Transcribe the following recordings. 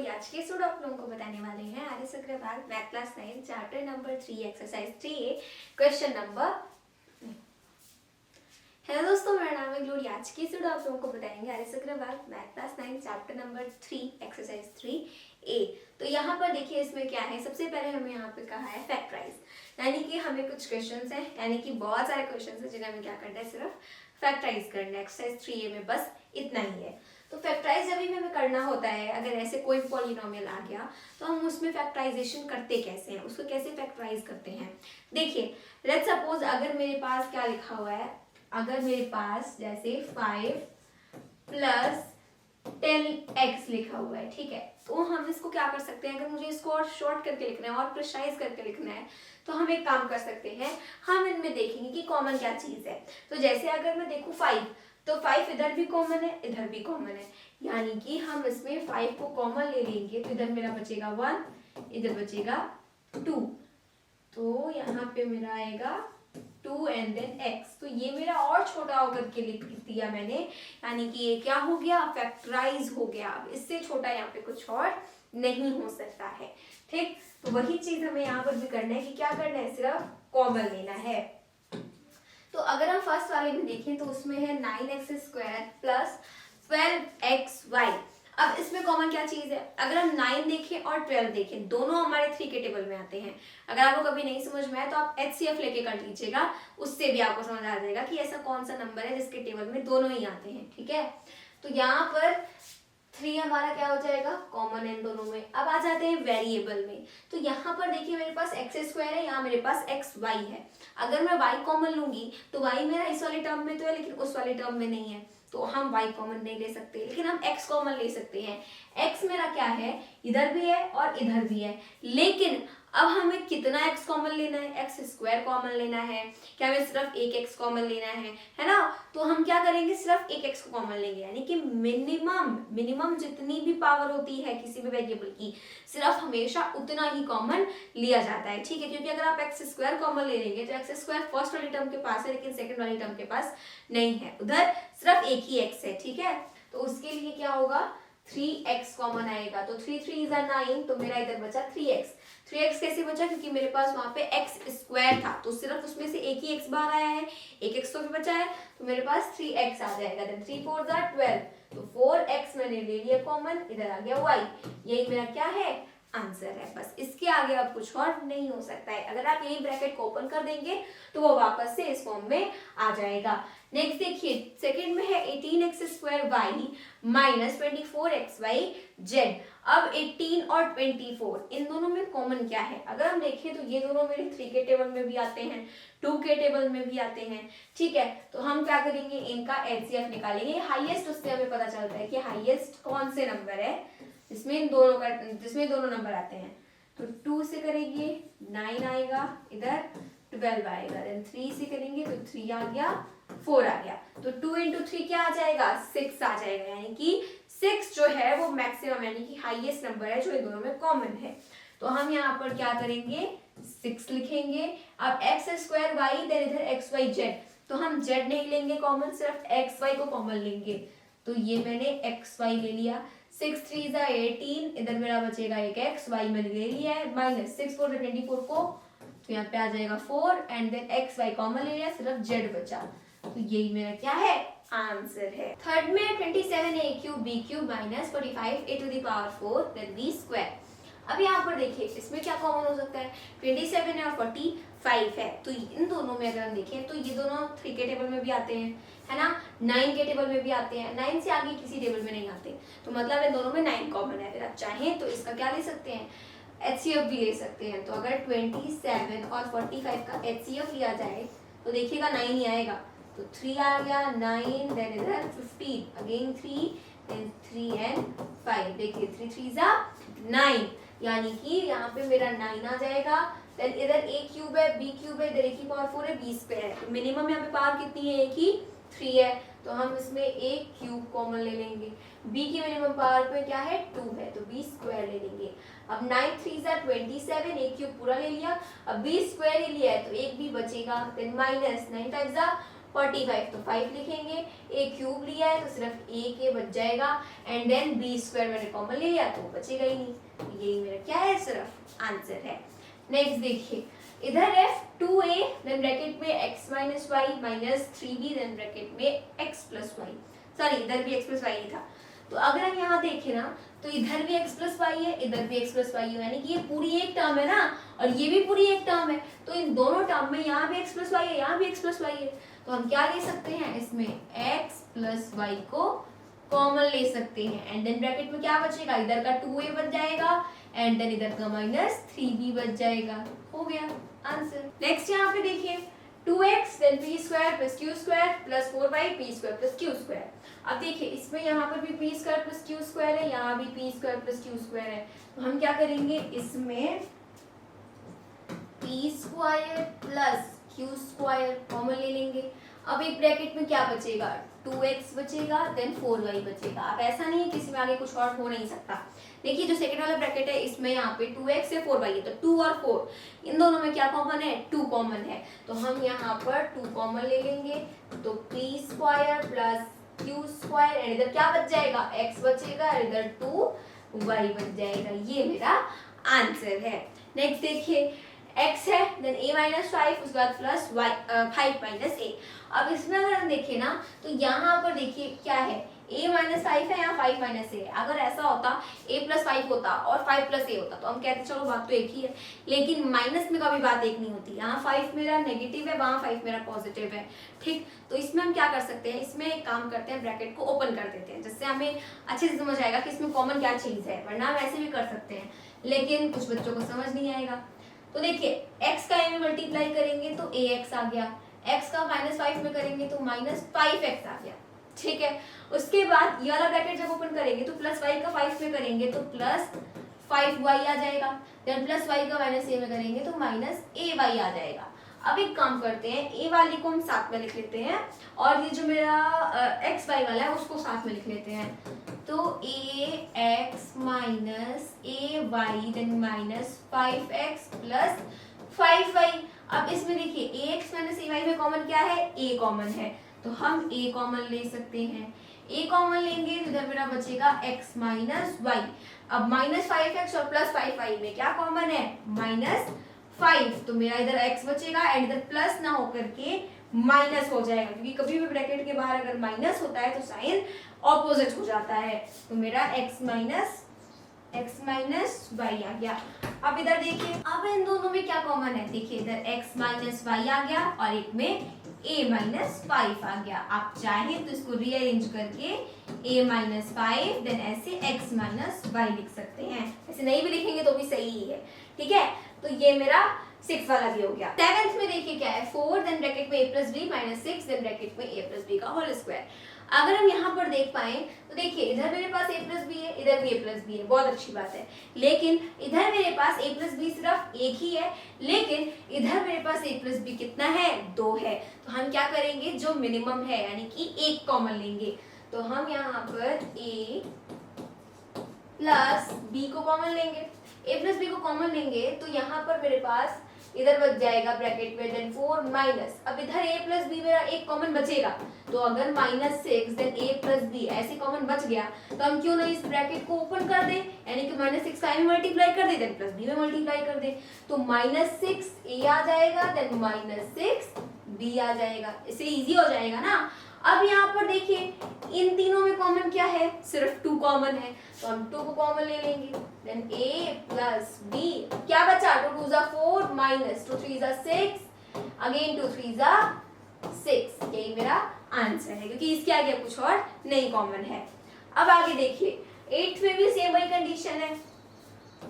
आज के स्टूडेंट आप लोगों को बताने वाले हैं R S. Agarwal math class 9 chapter number 3 exercise 3A question number. Hello दोस्तों, मेरा नाम है ग्लोरी। आज के स्टूडेंट आप लोगों को बताएंगे R S. Agarwal math class 9 chapter number 3 exercise 3A। तो यहाँ पर देखिए इसमें क्या है। सबसे पहले हमें यहाँ पे कहा है फैक्टराइज, यानी कि हमें कुछ क्वेश्चंस हैं, यानी कि बहुत सारे क्वेश्चंस हैं जिन्हें हमें क्या करना है, सिर्फ फैक्टराइज करना है। एक्सरसाइज 3A में बस इतना ही है। तो फैक्टराइज जब भी हमें करना होता है, अगर ऐसे कोई पॉलिनोमियल आ गया तो हम उसमें फैक्टराइजेशन करते कैसे हैं, उसको कैसे फैक्टराइज करते हैं। देखिए लेट्स सपोज अगर मेरे पास क्या लिखा हुआ है, अगर मेरे पास जैसे 5 प्लस 10x लिखा हुआ है, ठीक है, तो हम इसको क्या कर सकते हैं, अगर मुझे इसको और शॉर्ट करके लिखना है और प्रिसाइज करके लिखना है तो हम एक काम कर सकते हैं, हम इनमें देखेंगे कि कॉमन क्या चीज है। तो जैसे अगर मैं देखूं 5, तो 5 इधर भी कॉमन है, इधर भी कॉमन है, यानी कि हम इसमें 5 को कॉमन ले लेंगे तो इधर मेरा बचेगा 1, इधर बचेगा 2, तो यहाँ पे मेरा आएगा 2 एंड देन x। तो ये मेरा और छोटा होकर के लिख दिया मैंने, यानी कि ये क्या हो गया, फैक्टराइज हो गया। अब इससे छोटा यहाँ पे कुछ और नहीं हो सकता है, ठीक। तो वही चीज हमें यहाँ पर भी करना है कि क्या करना है, सिर्फ कॉमन लेना है। तो अगर हम फर्स्ट वाले में देखें तो उसमें है 9x² प्लस 12xy। अब इसमें कॉमन क्या चीज है, अगर हम 9 देखें और 12 देखें, दोनों हमारे 3 के टेबल में आते हैं। अगर आपको कभी नहीं समझ में आए तो आप HCF लेके कर लीजिएगा, उससे भी आपको समझ आ जाएगा कि ऐसा कौन सा नंबर है जिसके टेबल में दोनों ही आते हैं, ठीक है। तो यहाँ पर 3 हमारा क्या हो जाएगा, कॉमन है इन दोनों में। अब आ जाते हैं वेरिएबल में। तो यहाँ पर देखिए मेरे पास x² है, यहाँ मेरे पास xy है। अगर मैं y कॉमन लूंगी तो y मेरा इस वाले टर्म में तो है लेकिन उस वाले टर्म में नहीं है, तो हम y कॉमन नहीं ले सकते, लेकिन हम x कॉमन ले सकते हैं। x मेरा क्या है, इधर भी है और इधर भी है, लेकिन अब हमें कितना x कॉमन लेना है, x² कॉमन लेना है, क्या हमें सिर्फ एक x कॉमन लेना है ना। तो हम क्या करेंगे, सिर्फ एक x को कॉमन लेंगे, यानी कि मिनिमम जितनी भी पावर होती है किसी भी वेरिएबल की, सिर्फ हमेशा उतना ही कॉमन लिया जाता है, ठीक है। क्योंकि अगर आप x² कॉमन ले लेंगे तो x² फर्स्ट वाली टर्म के पास है लेकिन सेकंड वाली टर्म के पास नहीं है, उधर सिर्फ एक ही x है, ठीक है। तो उसके लिए क्या होगा, 3x कॉमन आएगा। तो 3 3 इज 9, तो मेरा इधर बचा 3x। 3x कैसे बचा, क्योंकि मेरे पास वहां पे x² था, तो सिर्फ उसमें से एक ही x बाहर आया है, एक x तो भी बचा है, तो मेरे पास 3x आ जाएगा। देन 3 4 12, तो 4x मैंने ले लिया कॉमन, इधर आ गया y। यही मेरा क्या है, आंसर है। बस इसके आगे अब कुछ और नहीं हो सकता है। अगर आप यही ब्रैकेट को ओपन कर देंगे तो वो वापस से इस फॉर्म में आ जाएगा। नेक्स्ट देखिए सेकंड में है 18x² माइनस 24xy। अब 18 और 24 इन दोनों में कॉमन क्या है, अगर हम देखें तो ये दोनों मेरे 3 के टेबल में भी आते हैं, 2 के टेबल में भी आते हैं, ठीक है। तो हम क्या करेंगे, इनका HCF निकालेंगे। हाईएस्ट उससे हमें पता चलता है कि हाईएस्ट कौन से नंबर है जिसमें दोनों नंबर आते हैं। तो 2 से करेंगे 9 आएगा, इधर 12 आएगा, देन 3 से करेंगे तो 3 आ गया, 4 आ गया। तो 2 into 3 क्या आ जाएगा, 6 आ जाएगा, यानी कि 6 जो है वो मैक्सिमम यानी कि हाईएस्ट नंबर है जो इन दोनों में कॉमन है। तो हम यहाँ पर क्या करेंगे, 6 लिखेंगे। अब x² देन इधर xy। तो हम z नहीं लेंगे कॉमन, सिर्फ xy को कॉमन लेंगे। तो ये मैंने xy ले लिया। 6 3 18, इधर मेरा बचेगा एक x, y मैंने ले लिया है, माइनस 6 4 24 को, तो यहाँ पे आ जाएगा 4 एंड देन xy कॉमन ले लिया, सिर्फ z बचा। तो यही मेरा क्या है, आंसर है। थर्ड में 27a³ minus 45a⁴ then b²। अब यहाँ पर देखिए इसमें क्या कॉमन हो सकता है, 27 है और 45 है, तो इन दोनों में अगर हम देखें तो ये दोनों 3 के टेबल में भी आते हैं, है ना, 9 के टेबल में भी आते हैं, 9 से आगे किसी टेबल में नहीं आते, तो मतलब इन दोनों में 9 कॉमन है। फिर आप चाहें तो इसका क्या ले सकते हैं, HCF भी ले सकते हैं। तो अगर 27 और 45 का HCF लिया जाए तो देखिएगा 9 ही आएगा, तो 3 आ गया, 9 देन इधर 15 अगेन 3 देन 3 एंड 5। देखिए 3 3 9, यानी कि यहाँ पे मेरा 9 आ जाएगा। देन इधर a³ है, b³ है, इधर a⁴ है, b² है, तो मिनिमम यहाँ पे पावर कितनी है, एक ही 3 है, तो हम इसमें a³ कॉमन ले लेंगे। b की मिनिमम पावर पे क्या है, 2 है, तो b² ले लेंगे। अब 9 3 27, a³ पूरा ले लिया, अब b² ही लिया है तो एक भी बचेगा, देन माइनस 9 5 45 तो 5 लिखेंगे, a क्यूब लिया है तो सिर्फ a के बच जाएगा, एंड देन b स्क्वायर मैंने कॉमन ले लिया तो बचेगा ही नहीं। यही मेरा क्या है, सिर्फ आंसर है। नेक्स्ट देखिए, इधर है 2a देन ब्रैकेट में x minus y minus 3b then bracket में x प्लस वाई, सॉरी इधर भी x प्लस वाई था। तो अगर हम यहाँ देखें ना तो इधर भी x प्लस वाई है, इधर भी x प्लस वाई है, यानी कि ये पूरी एक टर्म है ना, और ये भी पूरी एक टर्म है। तो इन दोनों टर्म में यहाँ भी x प्लस वाई है, यहाँ भी x प्लस वाई है, तो हम क्या ले सकते हैं, इसमें x प्लस वाई को कॉमन ले सकते हैं, एंड देन ब्रैकेट में क्या बचेगा, इधर का 2a बच जाएगा, एंड देन इधर का माइनस 3b बच जाएगा। हो गया आंसर। नेक्स्ट यहाँ पे देखिए 2x then p square plus q square plus 4y p square plus q square. अब देखिए इसमें यहाँ पर भी p square plus q square है, यहाँ भी p square plus q square है, तो हम क्या करेंगे, इसमें p square plus q square common ले लेंगे। अब एक ब्रैकेट में क्या बचेगा, 2x बचेगा देन 4y बचेगा। अब ऐसा नहीं है किसी में आगे कुछ और हो नहीं सकता। देखिए जो सेकंड वाला ब्रैकेट है इसमें यहाँ पे 2x है 4y है, तो 2 और 4 इन दोनों में क्या कॉमन है, 2 कॉमन है, तो हम यहाँ पर 2 कॉमन ले लेंगे, तो p square plus q square, and इधर क्या बच जाएगा, x बचेगा, इधर 2y बच जाएगा। ये मेरा आंसर है। नेक्स्ट देखिए x है देन a माइनस 5 उसके बाद प्लस 5 माइनस a। अब इसमें अगर हम देखें ना तो यहाँ पर देखिए क्या है, a माइनस 5 है, यहाँ 5 माइनस a। अगर ऐसा होता a प्लस 5 होता और 5 प्लस a होता तो हम कहते चलो बात तो एक ही है, लेकिन माइनस में कभी बात एक नहीं होती। यहाँ 5 मेरा नेगेटिव है, वहाँ 5 मेरा पॉजिटिव है, ठीक। तो इसमें हम क्या कर सकते हैं, इसमें एक काम करते हैं, ब्रैकेट को ओपन कर देते हैं, जिससे हमें अच्छे से समझ आएगा कि इसमें कॉमन क्या चीज़ है, वरना हम ऐसे भी कर सकते हैं, लेकिन कुछ बच्चों को समझ नहीं आएगा। तो देखिए x का a में मल्टीप्लाई करेंगे तो ax आ गया, x का माइनस 5 में करेंगे तो माइनस 5x आ गया, ठीक है। उसके बाद ये वाला ब्रैकेट जब ओपन करेंगे तो प्लस y का 5 में करेंगे तो प्लस 5y आ जाएगा, देन प्लस y का माइनस a में करेंगे तो माइनस ay आ जाएगा। अब एक काम करते हैं, a वाली को हम साथ में लिख लेते हैं और ये जो मेरा x y वाला है उसको साथ में लिख लेते हैं, तो ax minus ay then minus 5x plus 5y। अब इसमें देखिए ax माइनस ay में कॉमन क्या है, a कॉमन है, तो हम a कॉमन ले सकते हैं। a कॉमन लेंगे तो इधर मेरा बचेगा x माइनस y। अब माइनस 5x और प्लस 5y में क्या कॉमन है, माइनस 5, तो मेरा इधर x बचेगा एंड इधर प्लस ना होकर के माइनस हो जाएगा, क्योंकि कभी भी ब्रैकेट के बाहर अगर माइनस होता है तो साइन ऑपोजिट हो जाता है। तो मेरा x माइनस y आ गया। अब इधर देखिए, अब इन दोनों में क्या कॉमन है, देखिए इधर x माइनस y आ गया और एक में a माइनस 5 आ गया। आप चाहें तो इसको रीअरेंज करके a माइनस 5 देन ऐसे x माइनस y लिख सकते हैं, ऐसे नहीं भी लिखेंगे तो भी सही ही है, ठीक है। तो ये मेरा 6 वाला भी हो गया। 7th में देखिए क्या है, 4 देन ब्रैकेट में a plus b minus 6 then bracket में a प्लस b का होल स्क्वायर। अगर हम यहाँ पर देख पाए तो देखिए इधर मेरे पास a प्लस बी है, इधर भी a प्लस बी है, बहुत अच्छी बात है, लेकिन इधर मेरे पास a प्लस बी सिर्फ एक ही है, लेकिन इधर मेरे पास a प्लस बी कितना है, 2 है। तो हम क्या करेंगे, जो मिनिमम है यानी कि एक कॉमन लेंगे, तो हम यहाँ पर a प्लस बी को कॉमन लेंगे, a प्लस बी को कॉमन लेंगे तो यहाँ पर मेरे पास इधर बच जाएगा ब्रैकेट में देन 4 माइनस, अब इधर a प्लस बी मेरा एक कॉमन बचेगा, तो अगर minus 6 then a plus b ऐसे कॉमन बच गया तो हम क्यों ना इस ब्रैकेट को ओपन कर दे, यानी कि माइनस 6 का a में मल्टीप्लाई कर दे देन प्लस b में मल्टीप्लाई कर दे, तो माइनस 6 a आ जाएगा देन माइनस 6 b आ जाएगा। इससे इजी हो जाएगा ना। अब यहाँ पर देखिए इन तीनों में कॉमन क्या है, सिर्फ 2 कॉमन है, तो हम 2 को कॉमन ले लेंगे देन a प्लस b क्या बचा, 2 2 4 माइनस 2 3 6 अगेन 2 3 6। यही मेरा आंसर है, क्योंकि इसके आगे कुछ और नहीं कॉमन है। अब आगे देखिए 8th में भी सेम वही कंडीशन है,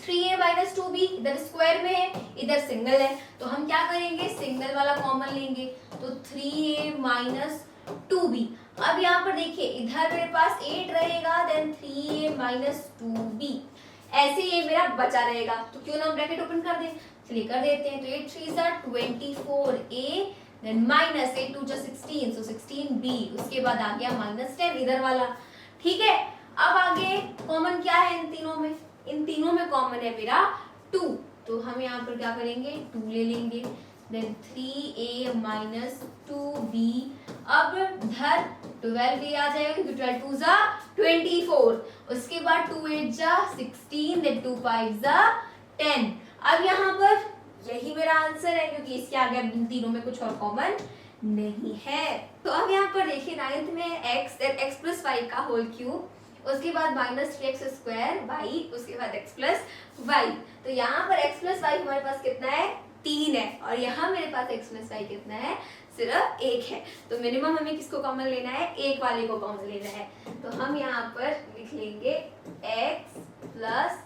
3a माइनस 2b इधर स्क्वायर में है, इधर सिंगल है, तो हम क्या करेंगे, सिंगल वाला कॉमन लेंगे, तो 3a माइनस 2b। अब यहाँ पर देखिए इधर मेरे पास 8 रहेगा देन 3a माइनस 2b, ऐसे ये मेरा बचा रहेगा, तो क्यों ना ब्रैकेट ओपन कर दें, चलिए कर देते हैं। तो 8 3 24a देन माइनस 8 2 16, सो 16b, उसके बाद आ गया माइनस 10 इधर वाला, ठीक है। अब आगे कॉमन क्या है इन तीनों में, इन तीनों में कॉमन है मेरा 2, तो हम यहाँ पर क्या करेंगे, 2 ले लेंगे देन 3a माइनस 2b। अब इधर 12a आ जाएगा क्योंकि 12 2 जा 24, उसके बाद 2 8 जा 16, देन 2 5 जा 10। अब यहाँ पर यही मेरा आंसर है क्योंकि इसके आगे अब इन तीनों में कुछ और कॉमन नहीं है। तो अब यहाँ पर देखिए 9th में x प्लस वाई का होल क्यूब, उसके बाद माइनस 3x स्क्वायर वाई, उसके बाद x प्लस वाई। तो यहाँ पर x प्लस वाई हमारे पास कितना है 3 है, और यहाँ मेरे पास x प्लस वाई कितना है सिर्फ 1 है। तो मिनिमम हमें किसको कॉमन लेना है, एक वाले को कॉमन लेना है। तो हम यहाँ पर लिख लेंगे x प्लस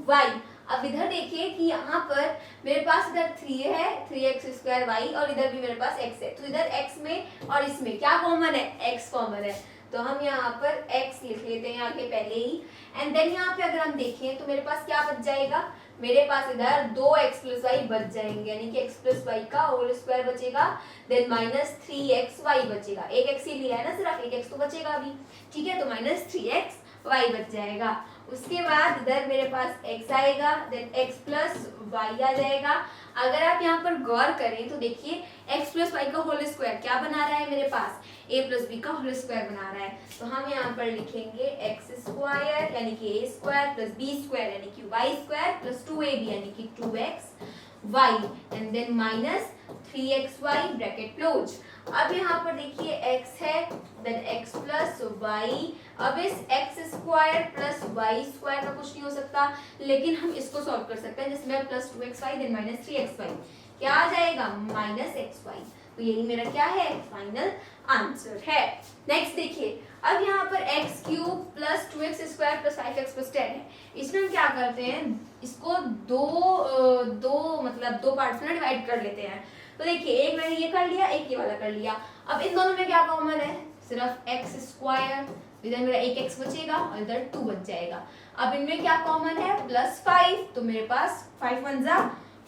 वाई। अब इधर देखिए कि यहाँ पर मेरे पास इधर 3 है, 3x स्क्वायर वाई, और इधर भी मेरे पास x है। तो इधर x में और इसमें क्या कॉमन है, x कॉमन है। तो हम यहाँ पर x लिख लेते हैं आगे पहले ही। एंड देन यहाँ पे अगर हम देखें तो मेरे पास क्या बच जाएगा, मेरे पास इधर 2x प्लस वाई बच जाएंगे, यानी कि x प्लस वाई का होल स्क्वायर बचेगा, देन माइनस 3x वाई बचेगा। एक x ही लिया है ना, सिर्फ एक x तो बचेगा अभी, ठीक है। तो माइनस 3x वाई बच जाएगा। उसके बाद इधर मेरे पास x आएगा, देन x प्लस वाई आ जाएगा। अगर आप यहाँ पर गौर करें तो देखिए x प्लस वाई का होल स्क्वायर क्या बना रहा है, मेरे पास a प्लस बी का होल स्क्वायर बना रहा है। तो हम यहाँ पर लिखेंगे x स्क्वायर यानी कि a square plus b square यानी कि y स्क्वायर प्लस 2ab यानी कि 2x y, and then minus 3xy bracket close. अब यहाँ पर देखिए x है, देन x प्लस वाई। अब इस x square plus y square का कुछ नहीं हो सकता, लेकिन हम इसको सॉल्व कर सकते हैं, जिसमें plus 2xy then minus 3xy क्या आ जाएगा, माइनस xy। तो यही मेरा क्या है, फाइनल आंसर है। नेक्स्ट देखिए, अब यहाँ पर x cube plus 2x square plus 5x plus 10 है। इसमें हम क्या करते हैं, इसको दो पार्ट्स में डिवाइड कर लेते हैं। तो देखिए एक मैंने ये कर लिया, एक ये वाला कर लिया। अब इन दोनों में क्या कॉमन है, सिर्फ x स्क्वायर, इधर मेरा एक x बचेगा और इधर 2 बच जाएगा। अब इनमें क्या कॉमन है, प्लस 5, तो मेरे पास 5 1 जा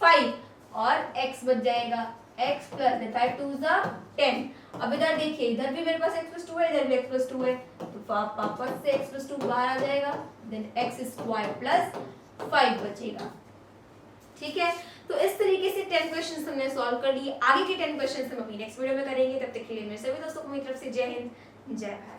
5 और x बच जाएगा, x प्लस 5 2 जा 10। अब इधर देखिए, इधर भी मेरे पास x प्लस 2 है, इधर भी x प्लस 2 है, तो वापस से x प्लस 2 बाहर आ जाएगा, देन x स्क्वायर प्लस 5 बचेगा, ठीक है। तो इस तरीके से 10 क्वेश्चंस हमने सॉल्व कर लिए। आगे के 10 क्वेश्चंस हम अपनी नेक्स्ट वीडियो में करेंगे। तब तक के लिए मेरे सभी दोस्तों को मेरी तरफ से जय हिंद, जय भारत।